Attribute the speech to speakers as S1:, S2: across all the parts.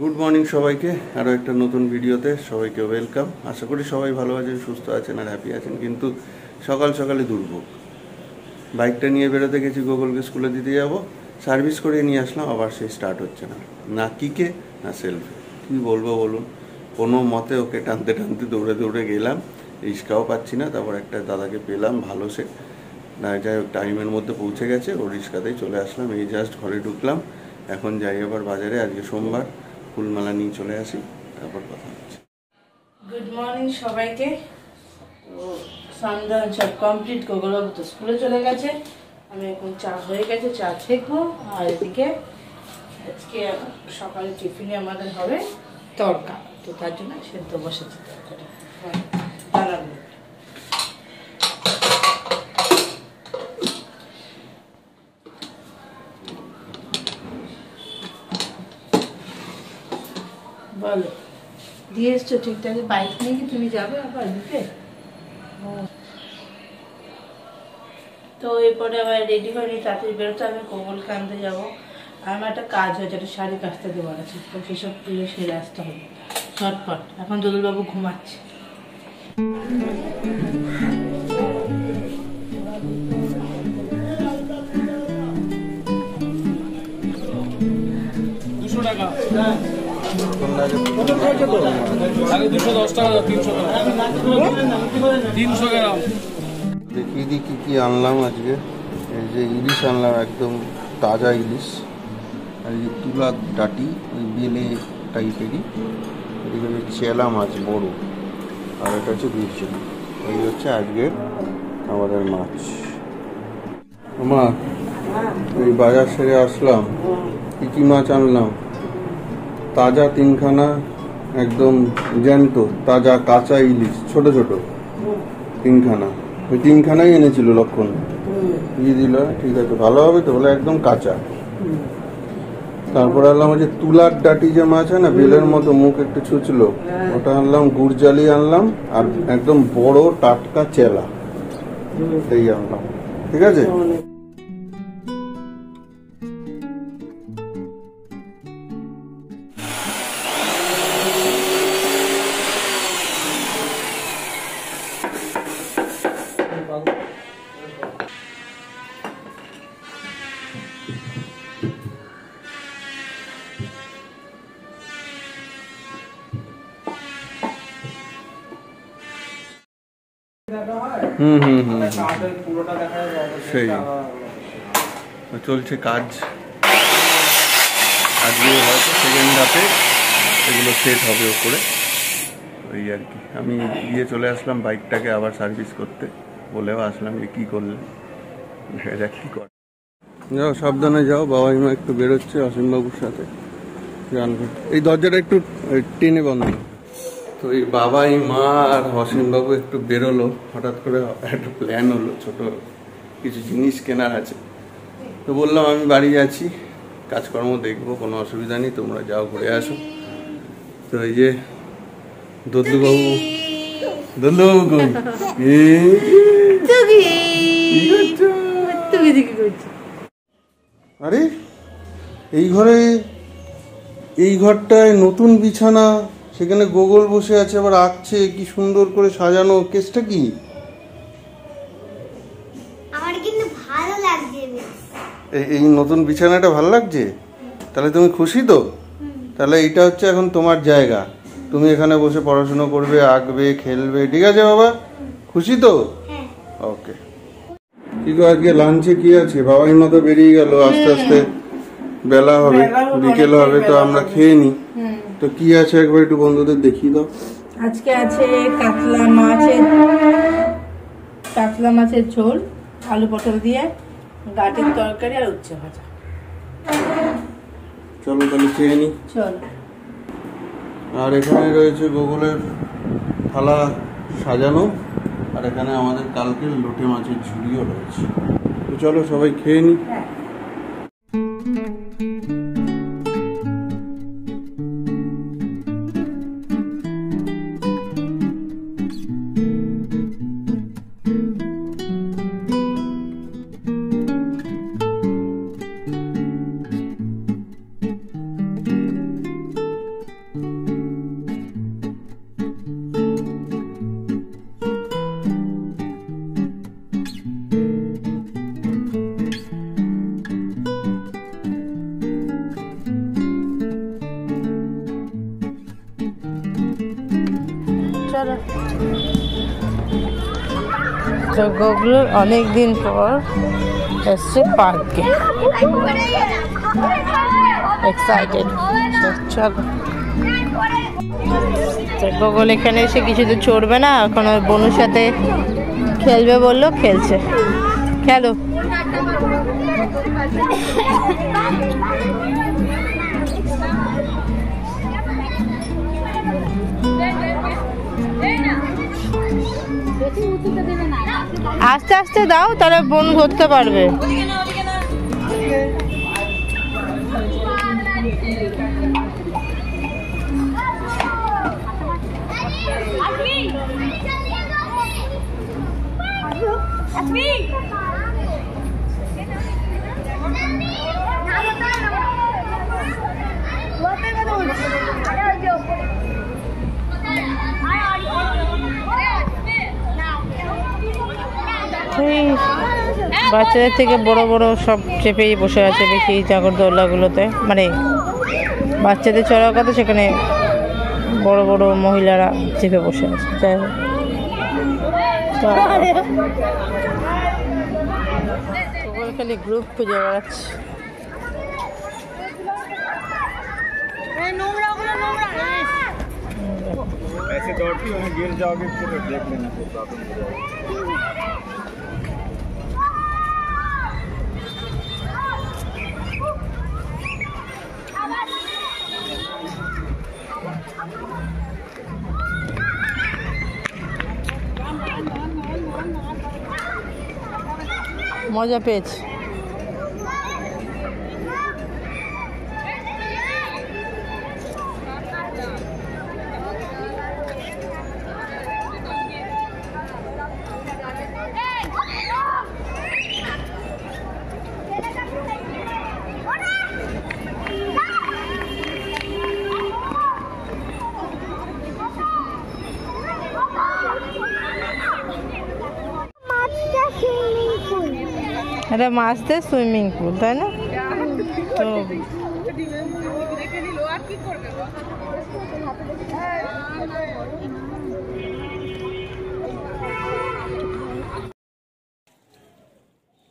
S1: Good morning সবাইকে, আরও একটা নতুন ভিডিওতে সবাইকে ওয়েলকাম। আশা করি সবাই ভালো আছেন, সুস্থ আছেন আর হ্যাপি আছেন। কিন্তু সকাল সকালে দুর্ভোগ, বাইকটা নিয়ে বেরোতে গেছি, গোগলকে স্কুলে দিতে যাব, সার্ভিস করে নিয়ে আসলাম, আবার সেই স্টার্ট হচ্ছে না, না কিকে না সেলফে। কী বলবো বলুন, কোনো মতে ওকে টানতে টানতে দৌড়ে দৌড়ে গেলাম, রিক্সাও পাচ্ছি না। তারপর একটা দাদাকে পেলাম ভালো, সে না যাই হোক টাইমের মধ্যে পৌঁছে গেছে, ওর রিক্সাতেই চলে আসলাম। এই জাস্ট ঘরে ঢুকলাম, এখন যাই আবার বাজারে, আজকে সোমবার, ফুলমালা নিয়ে চলে আসি, তারপর কথা হচ্ছে।
S2: গুড মর্নিং সবাইকে। সন্ধ্যা সব কমপ্লিট, গোগলবাবু তো স্কুলে চলে গেছে, আমি এখন চা হয়ে গেছে, চা ছেঁকবো। আর এদিকে আজকে সকালে টিফিনে আমাদের হবে তড়কা, তো তার জন্য সেদ্ধ বসেছে তরকারি। দাঁড়াবো বলো, দিয়ে এসছো ঠিকঠাক? বাইক নিয়ে কি তুমি যাবে আবার দিতে? তো এরপরে আবার রেডি হয়নি, তাড়াতাড়ি বেরোতে, আমি কোমলকে আনতে যাবো। আমার একটা কাজ হয়েছে, একটা শাড়ি কাচতে দেওয়ার আছে, তো সেসব সেরে আসতে হবে ঝটপট। এখন দোদুলবাবু ঘুমাচ্ছে।
S1: দেখিয়ে দিই কী কী আনলাম আজকে। এই যে ইলিশ আনলাম, একদম তাজা ইলিশ। আর এই যে তুলা ডাটি, ওই বেলে টাইপেরই। এদিকে হচ্ছে চেলা মাছ বড়, আর এটা হচ্ছে বিরচুন। এই হচ্ছে আজকের আমাদের মাছ। মা, এই বাজার সেরে আসলাম, কী কী মাছ আনলাম? তাজা তিনখানা, একদম জ্যান্ত তাজা কাঁচা ইলিশ, ছোট ছোট তিনখানা। ওই তিনখানাই এনেছিল লক্ষণ, দিয়ে দিল। ঠিক আছে, ভালো হবে তো, বলে একদম কাঁচা। তারপরে আনলাম ওই যে তুলার ডাটি যে মাছ হয় না, বেলের মতো মুখ একটু ছুঁচলো, ওটা আনলাম। গুড় জালি আনলাম, আর একদম বড় টাটকা চেলা, এই আনলাম। ঠিক আছে, সেই চলছে কাজ। আজকে হয়তো সেকেন্ড হাফে এগুলো সেট হবে ওপরে, ওই আর কি। আমি গিয়ে চলে আসলাম বাইকটাকে আবার সার্ভিস করতে, বলেও আসলাম যে কী করলে, দেখ কী কর। যাও, সাবধানে যাও, বাবাই মা একটু বেরোচ্ছে অসীমবাবুর সাথে, জানবে। এই দরজাটা একটু টেনে বন্ধ। তো এই বাবাই মা আর অসীমবাবু একটু বেরোলো, হঠাৎ করে একটা প্ল্যান হলো, ছোট কিছু জিনিস কেনার আছে। তো বললাম আমি বাড়ি আছি, কাজকর্ম দেখবো, কোনো অসুবিধা নেই, তোমরা যাও ঘুরে আসো। তো এই যে দদ্দুবাবু, দদ্দুবাবু কই? আরে এই ঘরে, এই ঘরটায় নতুন বিছানা, সেখানে গোগল বসে আছে, আবার আঁকছে, কি সুন্দর করে সাজানো। কেসটা কি?
S3: আমার কিন্তু ভালো লাগছে।
S1: এই নতুন বিছানাটা ভালো লাগছে? তাহলে তুমি খুশি তো? তাহলে এইটা হচ্ছে এখন তোমার জায়গা, তুমি এখানে বসে পড়াশোনা করবে, আঁকবে, খেলবে। ঠিক আছে বাবা, খুশি তো? ওকে। কি গো, আজকে লাঞ্চে কি আছে? বাবাই মা তো বেরিয়ে গেল, আস্তে আস্তে বেলা হবে, বিকেল হবে, তো আমরা খেয়ে নি। তো কি আছে একবার একটু বন্ধুদের দেখিয়ে দাও।
S2: আজকে আছে কাতলা মাছের ঝোল, আলু পটল দিয়ে, গাটির তরকারি আর উচ্ছে ভাজা।
S1: চলো তাহলে খেয়ে নি।
S2: চলো।
S1: আর এখানে রয়েছে গোগলের থালা সাজানো, আর এখানে আমাদের কালকের লোটে মাছের ঝুড়িও রয়েছে। তো চলো সবাই খেয়ে নি।
S2: চলো। তো গুগল অনেকদিন পর এসছে পার্কে, এক্সাইটেড। চলো, গুগল এখানে এসে কিছু তো চড়বে না এখন, ওই বনুর সাথে খেলবে বললো, খেলছে। খেলো। আস্তে আস্তে দাও, তাহলে বনু ধরতে পারবে। বাচ্চাদের থেকে বড় বড় সব চেপেই বসে আছে বেশি নাগরদোল্লাগুলোতে, মানে বাচ্চাদের চড়ার কথা, সেখানে বড় বড় মহিলারা চেপে বসে আছে। যাই হোক, খালি গ্রুপ খুঁজে বেড়াচ্ছে।
S4: ऐसे दौड़ती हो गिर जाओगे फिर देख लेना फिर प्रॉब्लम हो जाएगी।
S2: মজা পেয়েছি। এটা মাছদের সুইমিং পুল, তাই না? তো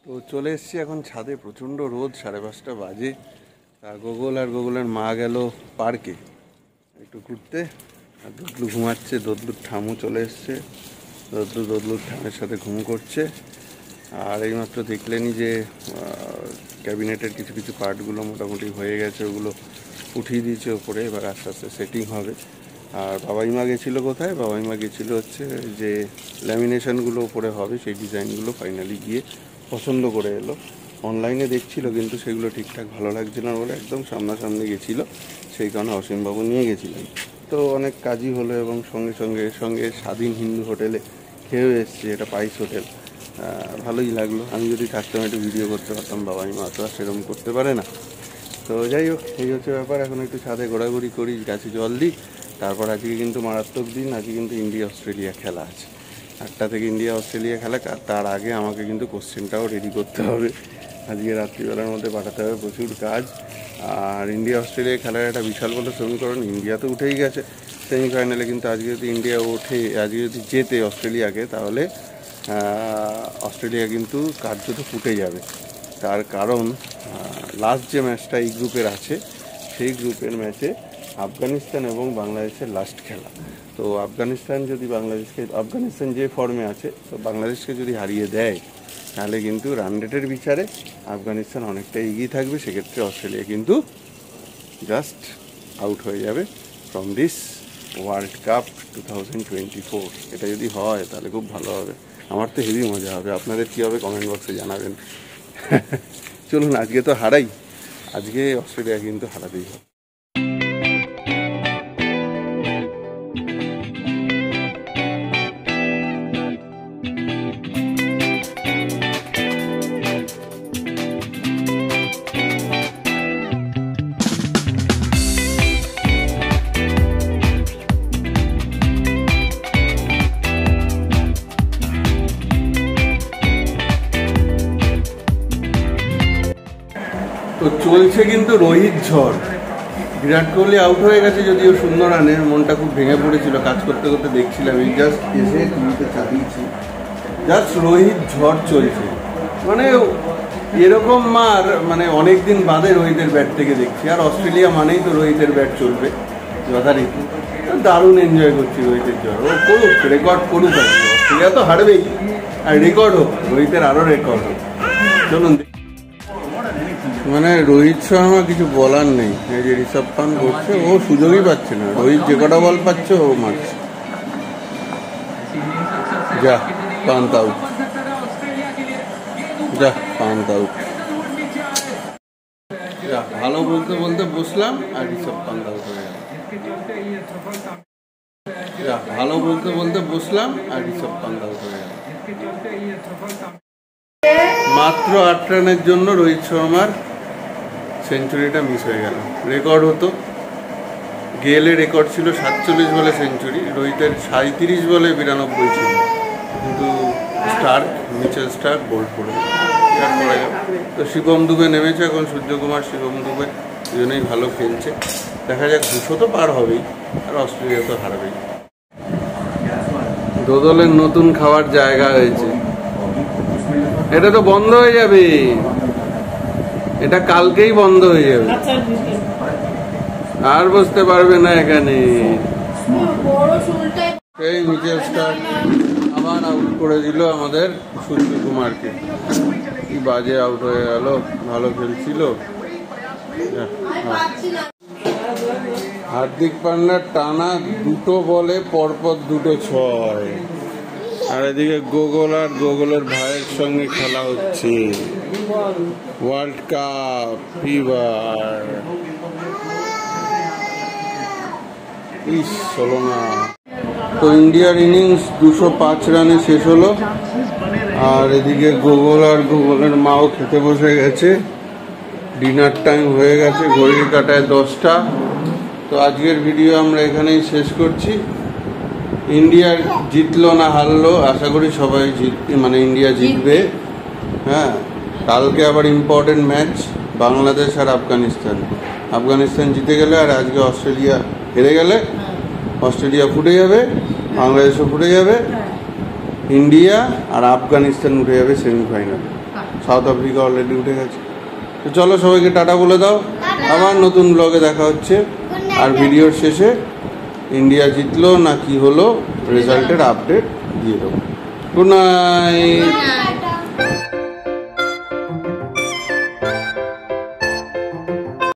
S1: তো চলে এসছি এখন ছাদে, প্রচণ্ড রোদ, 5:30 বাজে। গুগল আর গুগলের মা গেল পার্কে একটু ঘুরতে, আর দদলু ঘুমাচ্ছে। দদলুর ঠামু চলে এসছে, দদলুর ঠামের সাথে ঘুম করছে। আর এইমাত্র দেখলেনি যে ক্যাবিনেটের কিছু কিছু পার্টগুলো মোটামুটি হয়ে গেছে, ওগুলো উঠিয়ে দিয়েছে ওপরে, এবার আস্তে আস্তে সেটিং হবে। আর বাবাইমা গেছিলো কোথায়? বাবাইমা গেছিলো হচ্ছে যে ল্যামিনেশনগুলো ওপরে হবে, সেই ডিজাইনগুলো ফাইনালি গিয়ে পছন্দ করে এলো। অনলাইনে দেখছিল কিন্তু সেগুলো ঠিকঠাক ভালো লাগছিল না বলে একদম সামনাসামনি গেছিলো, সেই কারণে অসীমবাবু নিয়ে গেছিলেন। তো অনেক কাজই হলো এবং সঙ্গে স্বাধীন হিন্দু হোটেলে খেয়েও এসছি, এটা পাইস হোটেল। ভালোই লাগলো। আমি যদি থাকতাম একটু ভিডিও করতে পারতাম, বাবাইমা তো আর সেরকম করতে পারে না। তো যাই হোক, এই হচ্ছে ব্যাপার। এখন একটু ছাদে ঘোরাঘুরি করি, গাছে জল দিই। তারপর আজকে কিন্তু মারাত্মক দিন, আজকে কিন্তু ইন্ডিয়া অস্ট্রেলিয়া খেলা আছে। 8টা থেকে ইন্ডিয়া অস্ট্রেলিয়া খেলা। তার আগে আমাকে কিন্তু কোশ্চেনটাও রেডি করতে হবে, আজকে রাত্রিবেলার মধ্যে পাঠাতে হবে, প্রচুর কাজ। আর ইন্ডিয়া অস্ট্রেলিয়া খেলার একটা বিশাল বড় সমীকরণ। ইন্ডিয়া তো উঠেই গেছে সেমিফাইনালে, কিন্তু আজকে যদি ইন্ডিয়া ওঠে, আজকে যদি জেতে অস্ট্রেলিয়াকে, তাহলে অস্ট্রেলিয়া কিন্তু কার্যত ফুটে যাবে। তার কারণ লাস্ট যে ম্যাচটা এই গ্রুপের আছে, সেই গ্রুপের ম্যাচে আফগানিস্তান এবং বাংলাদেশের লাস্ট খেলা। তো আফগানিস্তান যে ফর্মে আছে, তো বাংলাদেশকে যদি হারিয়ে দেয়, তাহলে কিন্তু রান রেটের বিচারে আফগানিস্তান অনেকটা এগিয়ে থাকবে। সেক্ষেত্রে অস্ট্রেলিয়া কিন্তু জাস্ট আউট হয়ে যাবে ফ্রম দিস ওয়ার্ল্ড কাপ 2024। এটা যদি হয় তাহলে খুব ভালো হবে, আমার তো হেভি মজা হবে। আপনাদের কী হবে কমেন্ট বক্সে জানাবেন। চলুন, আজকে তো হারাই, আজকে অস্ট্রেলিয়া কিন্তু হারাতেই হবে। তো চলছে কিন্তু রোহিত ঝড়, বিরাট কোহলি আউট হয়ে গেছে যদিও শূন্য রানে, মনটা খুব ভেঙে পড়েছিল, কাজ করতে করতে দেখছিলাম, এই জাস্ট এসে টিভিতে চালিয়েছি, জাস্ট রোহিত ঝড় চলছে, মানে এরকম মার মানে অনেকদিন বাদে রোহিতের ব্যাট থেকে দেখছি। আর অস্ট্রেলিয়া মানেই তো রোহিতের ব্যাট চলবে যথারীতি, দারুণ এনজয় করছি রোহিতের ঝড়। ও করুক, রেকর্ড করুক, আর অস্ট্রেলিয়া তো হারবেই, আর রেকর্ড হোক, রোহিতের আরও রেকর্ড হোক। চলুন, মানে রোহিত শর্মা কিছু বলার নেই, এই যে ঋষভ পান্ট করছে, ও সুযোগই পাচ্ছে না, রোহিত যে কটা বল পাচ্ছে ও মারছে। যা পান্ট আউট, যা পান্ট আউট, যা ভালো বলতে বলতে বসলাম আর ঋষভ পান্ট আউট হয়ে গেল। যা ভালো বলতে বলতে বসলাম আর ঋষভ পান্ট আউট হয়ে গেল। মাত্র 8 রানের জন্য রোহিত শর্মার সেঞ্চুরিটা মিস হয়ে গেল। রেকর্ড হতো, গেলের রেকর্ড ছিল 47 বলে সেঞ্চুরি, রোহিতের 37 বলে 92 ছিল, কিন্তু মিচেল স্টার্ক বোল্ড করে গেল। তো শিবম দুবে নেমেছে এখন, সূর্যকুমার শিবম দুবে দুজনেই ভালো খেলছে। দেখা যাক, 200 তো পার হবেই, আর অস্ট্রেলিয়া তো হারবেই। দোদলের নতুন খাওয়ার জায়গা হয়েছে, এটা তো বন্ধ হয়ে যাবে, এটা কালকেই বন্ধ হয়ে যাবে, আর বসতে পারবে না এখানে। এই মিচেল স্টার্ক আবার আউট করে দিল আমাদের সূর্যকুমারকে, কি বাজে আউট হয়ে গেল, ভালো খেলছিল। হার্দিক পান্ডার টানা 2 বলে পরপর 2 ছয়, আর এদিকে গোগলের ভাইয়ের সঙ্গে খেলা হচ্ছে ওয়ার্ল্ড কাপ ফিভার। হলো না। তো ইন্ডিয়ার ইনিংস 205 রানে শেষ হলো, আর এদিকে গোগলের মাও খেতে বসে গেছে, ডিনার টাইম হয়ে গেছে, ঘড়ির কাঁটায় 10টা। তো আজকের ভিডিও আমরা এখানেই শেষ করছি। ইন্ডিয়া জিতলো না হারলো, আশা করি সবাই মানে ইন্ডিয়া জিতবে। হ্যাঁ, কালকে আবার ইম্পর্টেন্ট ম্যাচ বাংলাদেশ আর আফগানিস্তান জিতে গেলে, আর আজকে অস্ট্রেলিয়া হেরে গেলে অস্ট্রেলিয়া ফুটে যাবে, বাংলাদেশও ফুটে যাবে, ইন্ডিয়া আর আফগানিস্তান উঠে যাবে সেমিফাইনালে। সাউথ আফ্রিকা অলরেডি উঠে গেছে। তো চলো, সবাইকে টাটা বলে দাও, আবার নতুন ব্লগে দেখা হচ্ছে। আর ভিডিওর শেষে ইন্ডিয়া জিতলো না কি হলো রেজাল্টের আপডেট দিয়ে দেবো। Good night.